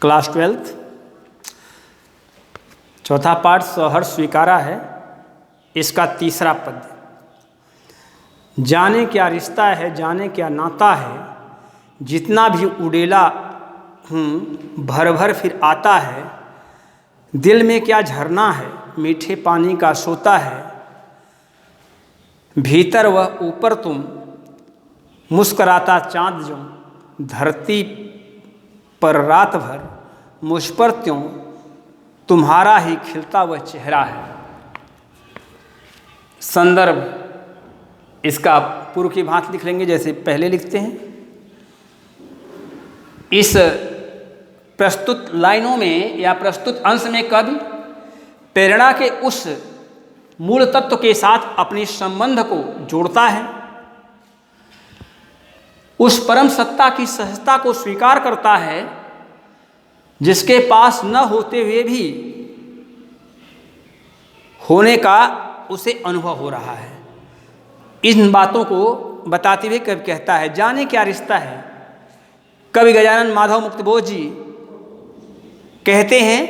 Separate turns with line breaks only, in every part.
Class 12th चौथा पाठ सहर्ष स्वीकारा है। इसका तीसरा पद, जाने क्या रिश्ता है, जाने क्या नाता है, जितना भी उड़ेला हूँ भर भर फिर आता है, दिल में क्या झरना है, मीठे पानी का सोता है, भीतर वह ऊपर तुम, मुस्कराता चाँद जो धरती पर रात भर, मुझ पर त्यों तुम्हारा ही खिलता वह चेहरा है। संदर्भ इसका पूर्व की भांति लिख लेंगे जैसे पहले लिखते हैं। इस प्रस्तुत लाइनों में या प्रस्तुत अंश में कवि प्रेरणा के उस मूल तत्व के साथ अपने संबंध को जोड़ता है, उस परम सत्ता की सहजता को स्वीकार करता है जिसके पास न होते हुए भी होने का उसे अनुभव हो रहा है। इन बातों को बताते हुए कवि कहता है, जाने क्या रिश्ता है। कवि गजानन माधव मुक्तबोध जी कहते हैं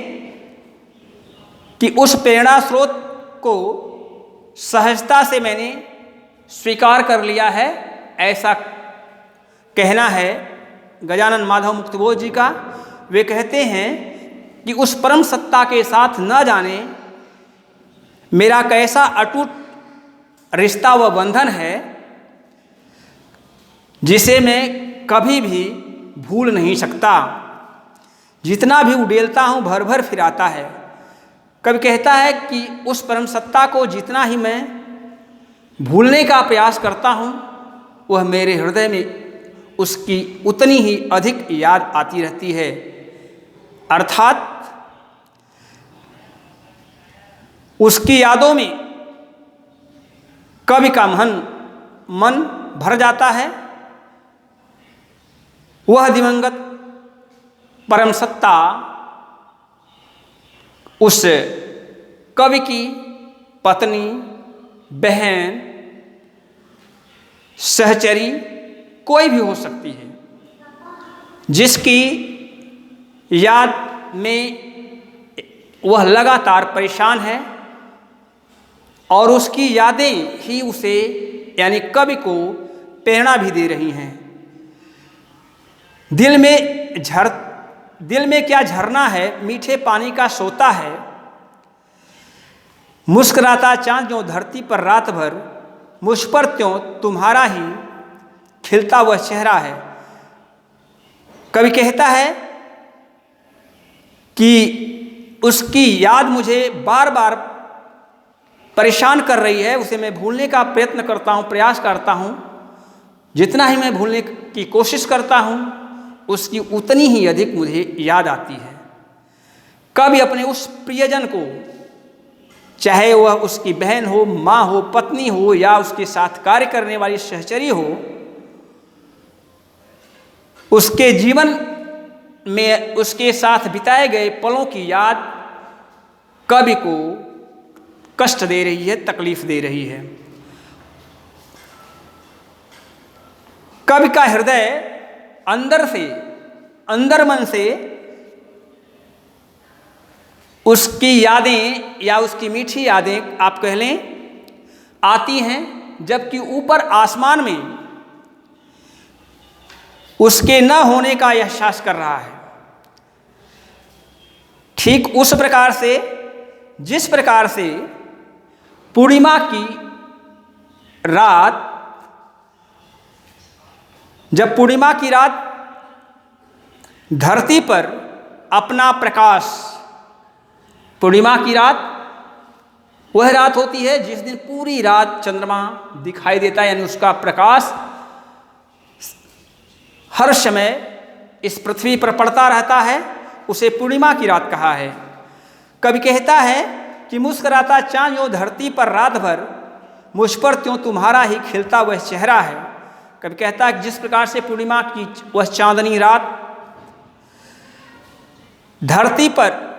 कि उस प्रेरणा स्रोत को सहजता से मैंने स्वीकार कर लिया है, ऐसा कहना है गजानन माधव मुक्तबोध जी का। वे कहते हैं कि उस परम सत्ता के साथ न जाने मेरा कैसा अटूट रिश्ता व बंधन है जिसे मैं कभी भी भूल नहीं सकता। जितना भी उड़ेलता हूँ भर भर फिर आता है। कवि कहता है कि उस परम सत्ता को जितना ही मैं भूलने का प्रयास करता हूँ वह मेरे हृदय में उसकी उतनी ही अधिक याद आती रहती है। अर्थात उसकी यादों में कवि का मन भर जाता है। वह दिवंगत परम सत्ता उस कवि की पत्नी, बहन, सहचरी कोई भी हो सकती है, जिसकी याद में वह लगातार परेशान है और उसकी यादें ही उसे यानी कवि को प्रेरणा भी दे रही हैं। दिल में क्या झरना है, मीठे पानी का सोता है, मुस्कुराता चाँद जो धरती पर रात भर, मुझ पर त्यों तुम्हारा ही खिलता वह चेहरा है। कवि कहता है कि उसकी याद मुझे बार बार परेशान कर रही है, उसे मैं भूलने का प्रयत्न करता हूँ, प्रयास करता हूँ। जितना ही मैं भूलने की कोशिश करता हूँ उसकी उतनी ही अधिक मुझे याद आती है। कवि अपने उस प्रियजन को, चाहे वह उसकी बहन हो, माँ हो, पत्नी हो या उसके साथ कार्य करने वाली सहचरी हो, उसके जीवन में उसके साथ बिताए गए पलों की याद कवि को कष्ट दे रही है, तकलीफ दे रही है। कवि का हृदय अंदर मन से उसकी यादें या उसकी मीठी यादें आप कह लें आती हैं, जबकि ऊपर आसमान में उसके न होने का एहसास कर रहा है। ठीक उस प्रकार से जिस प्रकार से पूर्णिमा की रात, जब पूर्णिमा की रात धरती पर अपना प्रकाश, पूर्णिमा की रात वह रात होती है जिस दिन पूरी रात चंद्रमा दिखाई देता है, यानी उसका प्रकाश हर समय इस पृथ्वी पर पड़ता रहता है, उसे पूर्णिमा की रात कहा है। कवि कहता है कि मुस्कुराता चाँद जो धरती पर रात भर, मुझ पर त्यों तुम्हारा ही खिलता वह चेहरा है। कवि कहता है कि जिस प्रकार से पूर्णिमा की वह चांदनी रात धरती पर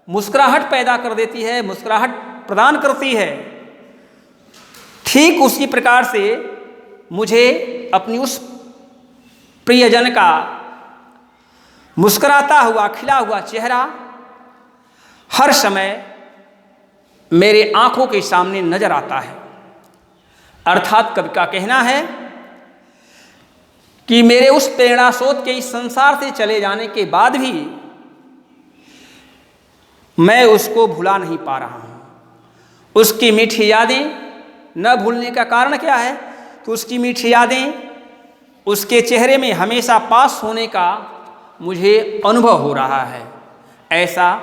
मुस्कुराहट पैदा कर देती है, मुस्कुराहट प्रदान करती है, ठीक उसी प्रकार से मुझे अपनी उस प्रियजन का मुस्कुराता हुआ खिला हुआ चेहरा हर समय मेरे आंखों के सामने नजर आता है। अर्थात कवि का कहना है कि मेरे उस प्रेरणा स्रोत के इस संसार से चले जाने के बाद भी मैं उसको भुला नहीं पा रहा हूँ। उसकी मीठी यादें न भूलने का कारण क्या है? तो उसकी मीठी यादें, उसके चेहरे में हमेशा पास होने का मुझे अनुभव हो रहा है, ऐसा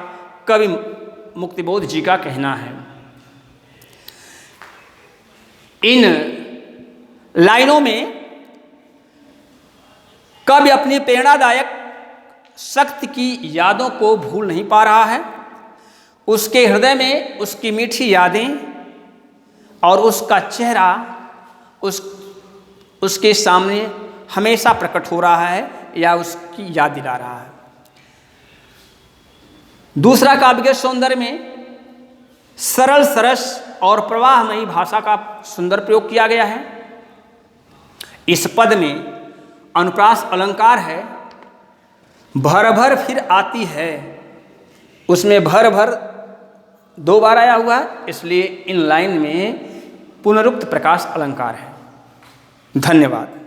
कवि मुक्तिबोध जी का कहना है। इन लाइनों में कवि अपनी प्रेरणादायक शक्ति की यादों को भूल नहीं पा रहा है। उसके हृदय में उसकी मीठी यादें और उसका चेहरा उसके सामने हमेशा प्रकट हो रहा है या उसकी याद दिला रहा है। दूसरा, काव्य के सौंदर्य में सरल सरस और प्रवाहमयी भाषा का सुंदर प्रयोग किया गया है। इस पद में अनुप्रास अलंकार है, भर भर फिर आती है, उसमें भर भर 2 बार आया हुआ है, इसलिए इन लाइन में पुनरुक्त प्रकाश अलंकार है। धन्यवाद।